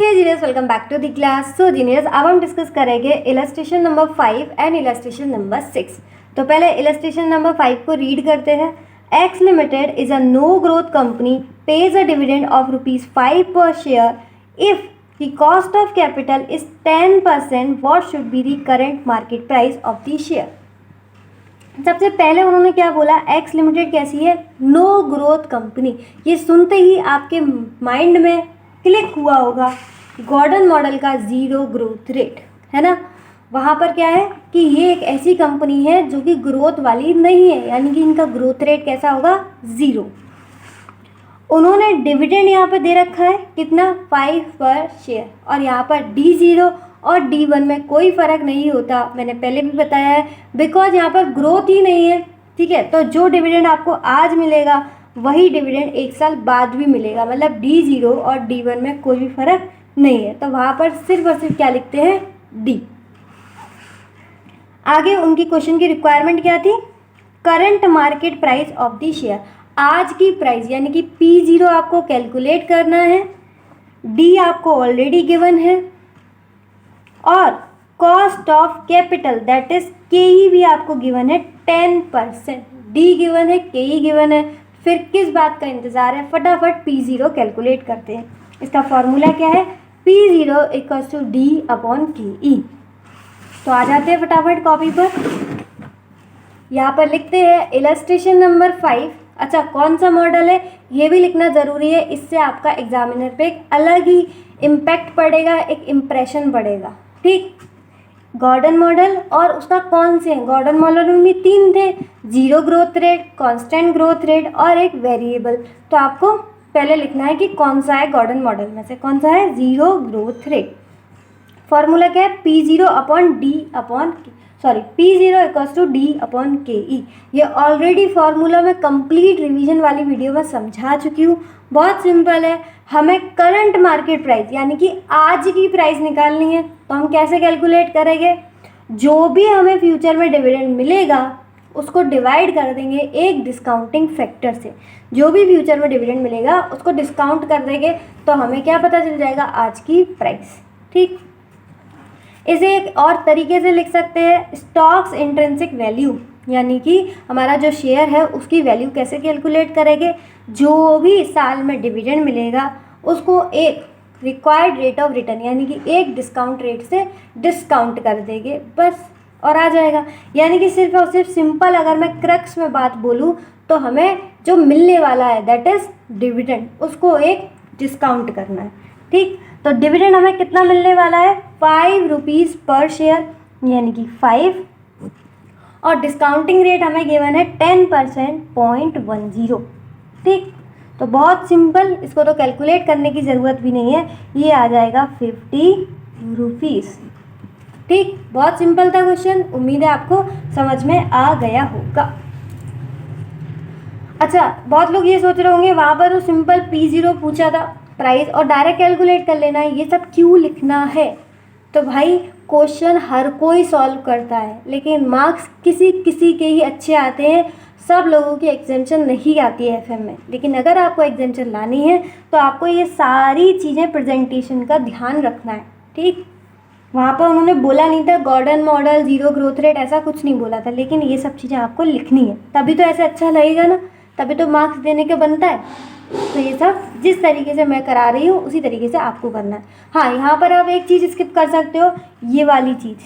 Hey geniuses, welcome back to the class. So geniuses, अब हम discuss करेंगे illustration number 5 and illustration number 6। तो पहले इलस्ट्रेशन नंबर 5 को रीड करते हैं। X limited is a no growth company, pays a dividend of ₹5 per share if the cost of capital is 10%, what should be the current market price of the share. सबसे पहले उन्होंने क्या बोला, x limited कैसी है, no growth company. ये सुनते ही आपके माइंड में क्लिक हुआ होगा गॉर्डन मॉडल का ज़ीरो ग्रोथ रेट, है ना। वहाँ पर क्या है कि ये एक ऐसी कंपनी है जो कि ग्रोथ वाली नहीं है, यानी कि इनका ग्रोथ रेट कैसा होगा, ज़ीरो। उन्होंने डिविडेंड यहाँ पर दे रखा है कितना, 5 पर शेयर, और यहाँ पर D0 और D1 में कोई फ़र्क नहीं होता, मैंने पहले भी बताया है, बिकॉज यहाँ पर ग्रोथ ही नहीं है। ठीक है, तो जो डिविडेंड आपको आज मिलेगा वही डिविडेंड एक साल बाद भी मिलेगा, मतलब D0 और D1 में कोई भी फ़र्क नहीं है। तो वहाँ पर सिर्फ और सिर्फ क्या लिखते हैं, D। आगे उनकी क्वेश्चन की रिक्वायरमेंट क्या थी, current market price of the share, आज की प्राइस यानी कि P0 आपको कैलकुलेट करना है, D आपको ऑलरेडी गिवन है, और cost of capital that is KE भी आपको गिवन है 10%, D गिवन है, KE गिवन है। फिर किस बात का इंतज़ार है, फटाफट P0 कैलकुलेट करते हैं। इसका फॉर्मूला क्या है, P0 इक्वल्स टू D/KE। तो आ जाते हैं फटाफट कॉपी पर, यहाँ पर लिखते हैं इलस्ट्रेशन नंबर 5। अच्छा, कौन सा मॉडल है ये भी लिखना ज़रूरी है, इससे आपका एग्जामिनर पे एक अलग ही इम्पैक्ट पड़ेगा, एक इम्प्रेशन पड़ेगा। ठीक, गॉर्डन मॉडल और उसका कौन से हैं, गॉर्डन मॉडल में भी 3 थे, zero growth rate, constant growth rate और एक वेरिएबल। तो आपको पहले लिखना है कि कौन सा है गॉर्डन मॉडल में से, कौन सा है, जीरो ग्रोथ रेट। फॉर्मूला क्या है, P0 इक्वल्स टू D/KE। ये ऑलरेडी फॉर्मूला में कंप्लीट रिवीजन वाली वीडियो में समझा चुकी हूँ, बहुत सिंपल है। हमें करंट मार्केट प्राइस यानी कि आज की प्राइस निकालनी है, तो हम कैसे कैलकुलेट करेंगे, जो भी हमें फ्यूचर में डिविडेंड मिलेगा उसको डिवाइड कर देंगे एक डिस्काउंटिंग फैक्टर से। जो भी फ्यूचर में डिविडेंड मिलेगा उसको डिस्काउंट कर देंगे, तो हमें क्या पता चल जाएगा, आज की प्राइस। ठीक, इसे एक और तरीके से लिख सकते हैं, स्टॉक्स इंट्रिंसिक वैल्यू, यानी कि हमारा जो शेयर है उसकी वैल्यू कैसे कैलकुलेट करेंगे, जो भी साल में डिविडेंड मिलेगा उसको एक रिक्वायर्ड रेट ऑफ रिटर्न यानी कि एक डिस्काउंट रेट से डिस्काउंट कर देंगे, बस, और आ जाएगा। यानी कि सिर्फ और सिर्फ सिंपल अगर मैं क्रक्स में बात बोलूँ तो हमें जो मिलने वाला है दैट इज़ डिविडेंड, उसको एक डिस्काउंट करना है। ठीक, तो डिविडेंड हमें कितना मिलने वाला है, ₹5 पर शेयर यानी कि 5, और डिस्काउंटिंग रेट हमें गिवन है 10%, 0.10। ठीक, तो बहुत सिंपल, इसको तो कैलकुलेट करने की ज़रूरत भी नहीं है, ये आ जाएगा ₹50। ठीक, बहुत सिंपल था क्वेश्चन, उम्मीद है आपको समझ में आ गया होगा। अच्छा, बहुत लोग ये सोच रहे होंगे वहाँ पर तो सिंपल P0 पूछा था प्राइस और डायरेक्ट कैलकुलेट कर लेना है, ये सब क्यों लिखना है। तो भाई क्वेश्चन हर कोई सॉल्व करता है, लेकिन मार्क्स किसी किसी के ही अच्छे आते हैं, सब लोगों की एग्जाम्शन नहीं आती है FM में। लेकिन अगर आपको एग्जाम्शन लानी है तो आपको ये सारी चीज़ें प्रेजेंटेशन का ध्यान रखना है। ठीक, वहाँ पर उन्होंने बोला नहीं था Gordon model, zero growth rate, ऐसा कुछ नहीं बोला था, लेकिन ये सब चीज़ें आपको लिखनी है, तभी तो ऐसे अच्छा लगेगा ना, तभी तो मार्क्स देने के बनता है। तो ये सब जिस तरीके से मैं करा रही हूँ उसी तरीके से आपको करना है। हाँ, यहाँ पर आप एक चीज़ स्किप कर सकते हो, ये वाली चीज़,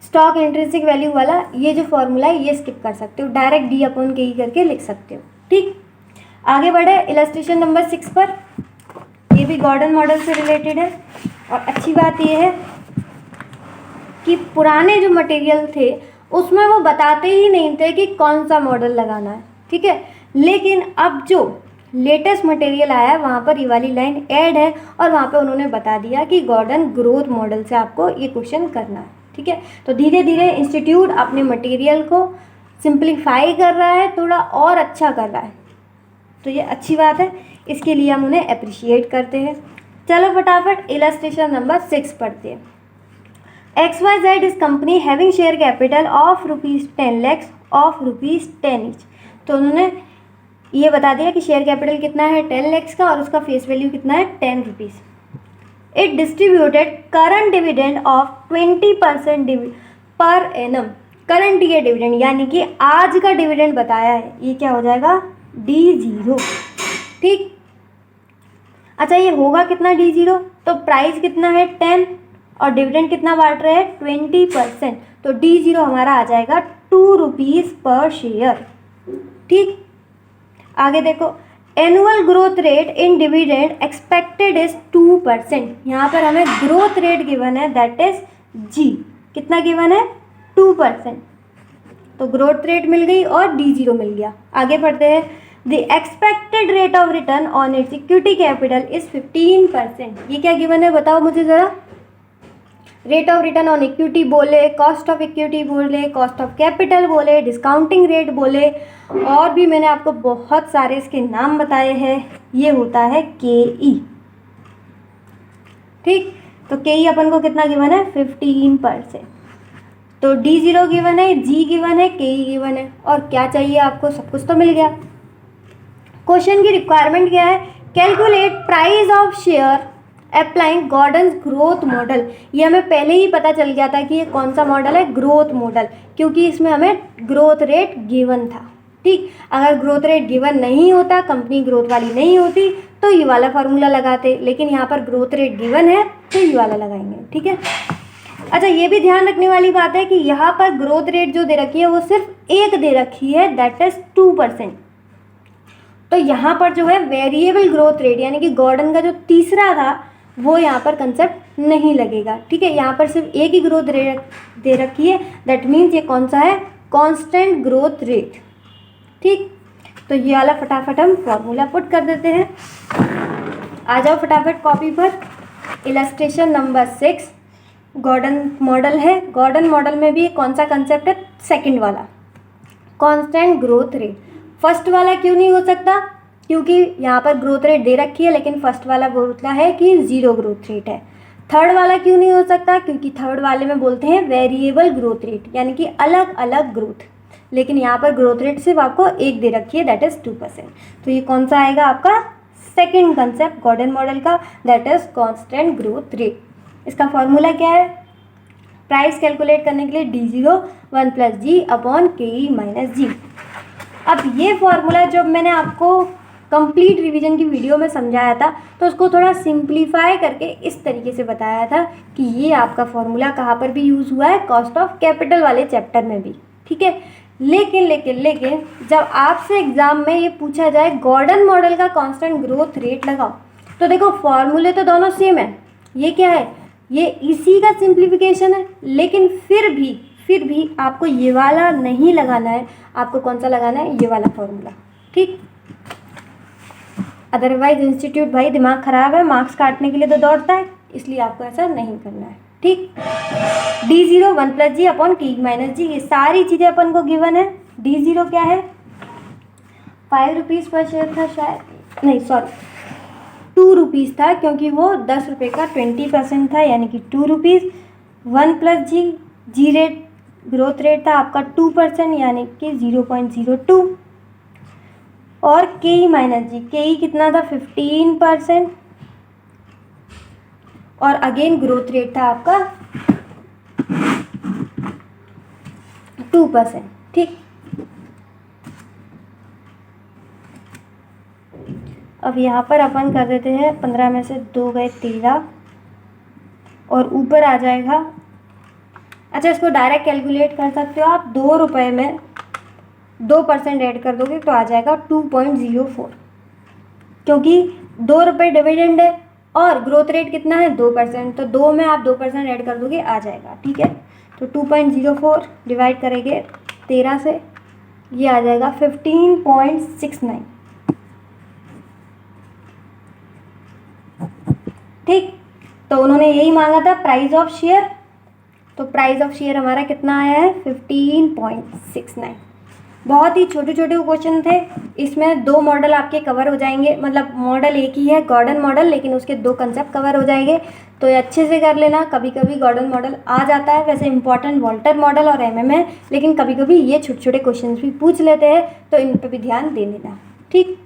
स्टॉक इंट्रिंसिक वैल्यू वाला ये जो फॉर्मूला है ये स्किप कर सकते हो, डायरेक्ट D/KE करके लिख सकते हो। ठीक, आगे बढ़े इलस्ट्रेशन नंबर 6 पर, ये भी गॉर्डन मॉडल से रिलेटेड है, और अच्छी बात ये है कि पुराने जो मटेरियल थे उसमें वो बताते ही नहीं थे कि कौन सा मॉडल लगाना है। ठीक है, लेकिन अब जो लेटेस्ट मटेरियल आया है वहाँ पर ये वाली लाइन ऐड है, और वहाँ पे उन्होंने बता दिया कि गॉर्डन ग्रोथ मॉडल से आपको ये क्वेश्चन करना है। ठीक है, तो धीरे धीरे इंस्टीट्यूट अपने मटेरियल को सिंप्लीफाई कर रहा है, थोड़ा और अच्छा कर रहा है, तो ये अच्छी बात है, इसके लिए हम उन्हें अप्रिशिएट करते हैं। चलो फटाफट इलस्ट्रेशन नंबर 6 पढ़ते हैं। XYZ is company having share capital of ₹10 lakhs of ₹10 each. तो उन्होंने ये बता दिया कि शेयर कैपिटल कितना है 10 lakhs का, और उसका फेस वैल्यू कितना है 10 rupees. It distributed current dividend of 20% per annum. Current year dividend यानी कि आज का डिविडेंड बताया है, ये क्या हो जाएगा D0। ठीक, अच्छा ये होगा कितना D0, तो प्राइस कितना है 10 और डिविडेंड कितना बांट रहे हैं 20%, तो D0 हमारा आ जाएगा 2 रुपीज़ पर शेयर। ठीक, आगे देखो, annual growth rate in dividend expected is 2%। यहाँ पर हमें ग्रोथ रेट गिवन है, दैट इज G, कितना गिवन है 2%, तो ग्रोथ रेट मिल गई और D0 मिल गया। आगे बढ़ते हैं, the expected rate of return on it's equity capital is 15%। ये क्या गिवन है बताओ मुझे ज़रा। Rate of return on equity बोले, कॉस्ट ऑफ इक्विटी बोले, कॉस्ट ऑफ कैपिटल बोले, डिस्काउंटिंग रेट बोले, और भी मैंने आपको बहुत सारे इसके नाम बताए हैं। ये होता है KE। ठीक, तो KE अपन को कितना गिवन है 15%, तो D0 गिवन है, G गिवन है, KE गिवन है, और क्या चाहिए आपको, सब कुछ तो मिल गया। क्वेश्चन की रिक्वायरमेंट क्या है, calculate price of share applying Gordon's growth model. ये हमें पहले ही पता चल गया था कि ये कौन सा मॉडल है, ग्रोथ मॉडल, क्योंकि इसमें हमें ग्रोथ रेट गिवन था। ठीक, अगर ग्रोथ रेट गिवन नहीं होता, कंपनी ग्रोथ वाली नहीं होती, तो ये वाला फार्मूला लगाते, लेकिन यहाँ पर ग्रोथ रेट गिवन है तो ये वाला लगाएंगे। ठीक है, अच्छा ये भी ध्यान रखने वाली बात है कि यहाँ पर ग्रोथ रेट जो दे रखी है वो सिर्फ एक दे रखी है, दैट इज 2%। तो यहाँ पर जो है वेरिएबल ग्रोथ रेट यानी कि गॉर्डन का जो तीसरा था वो यहाँ पर कंसेप्ट नहीं लगेगा। ठीक है, यहाँ पर सिर्फ एक ही ग्रोथ रेट दे रखी है, दैट मीन्स ये कौन सा है, कांस्टेंट ग्रोथ रेट। ठीक, तो ये वाला फटाफट हम फॉर्मूला पुट कर देते हैं। आ जाओ फटाफट कॉपी पर। इलस्ट्रेशन नंबर 6 गॉर्डन मॉडल है। गॉर्डन मॉडल में भी कौन सा कंसेप्ट है, सेकंड वाला, कांस्टेंट ग्रोथ रेट। फर्स्ट वाला क्यों नहीं हो सकता, क्योंकि यहाँ पर ग्रोथ रेट दे रखी है, लेकिन फर्स्ट वाला बोलता है कि 0 ग्रोथ रेट है। थर्ड वाला क्यों नहीं हो सकता, क्योंकि थर्ड वाले में बोलते हैं वेरिएबल ग्रोथ रेट, यानी कि अलग अलग ग्रोथ, लेकिन यहाँ पर ग्रोथ रेट सिर्फ आपको एक दे रखी है, दैट इज़ 2%। तो ये कौन सा आएगा आपका सेकेंड कंसेप्ट गॉर्डन मॉडल का, that is constant growth rate. इसका फॉर्मूला क्या है, प्राइस कैलकुलेट करने के लिए D0 1 + G upon KE - G। अब ये फॉर्मूला जब मैंने आपको कंप्लीट रिवीजन की वीडियो में समझाया था तो उसको थोड़ा सिंप्लीफाई करके इस तरीके से बताया था कि ये आपका फॉर्मूला कहाँ पर भी यूज़ हुआ है, कॉस्ट ऑफ कैपिटल वाले चैप्टर में भी। ठीक है, लेकिन जब आपसे एग्जाम में ये पूछा जाए गॉर्डन मॉडल का कांस्टेंट ग्रोथ रेट लगाओ, तो देखो फॉर्मूले तो दोनों सेम है, ये क्या है, ये इसी का सिंप्लीफिकेशन है, लेकिन फिर भी आपको ये वाला नहीं लगाना है, आपको कौन सा लगाना है, ये वाला फॉर्मूला। ठीक, अदरवाइज इंस्टीट्यूट भाई दिमाग ख़राब है, मार्क्स काटने के लिए तो दौड़ता है, इसलिए आपको ऐसा नहीं करना है। ठीक, D0 1 + G upon KE - G, ये सारी चीज़ें अपन को गिवन है। D0 क्या है, 5 रुपीज़ पर शेयर था शायद, नहीं सॉरी 2 रुपीज़ था, क्योंकि वो 10 रुपये का 20% था, यानी कि 2 rupees. 1 + G, G rate growth rate था आपका 2%, यानी कि 0.02, और KE - G, KE कितना था 15%, और अगेन ग्रोथ रेट था आपका 2%। ठीक, अब यहाँ पर अपन कर देते हैं 15 में से 2 गए 13, और ऊपर आ जाएगा, अच्छा इसको डायरेक्ट कैलकुलेट कर सकते हो आप, 2 रुपये में 2% ऐड कर दोगे तो आ जाएगा 2.04, क्योंकि 2 रुपये डिविडेंड है और ग्रोथ रेट कितना है 2%, तो 2 में आप 2% ऐड कर दोगे आ जाएगा। ठीक है, तो 2.04 डिवाइड करेंगे 13 से, ये आ जाएगा 15.69। ठीक, तो उन्होंने यही मांगा था प्राइस ऑफ शेयर, तो प्राइस ऑफ शेयर हमारा कितना आया है 15.69। बहुत ही छोटे छोटे क्वेश्चन थे, इसमें 2 मॉडल आपके कवर हो जाएंगे, मतलब मॉडल एक ही है गॉर्डन मॉडल, लेकिन उसके 2 कंसेप्ट कवर हो जाएंगे, तो ये अच्छे से कर लेना। कभी कभी गॉर्डन मॉडल आ जाता है, वैसे इंपॉर्टेंट वॉल्टर मॉडल और MM है, लेकिन कभी कभी ये छोटे छोटे क्वेश्चन भी पूछ लेते हैं, तो इन पर भी ध्यान दे लेना। ठीक।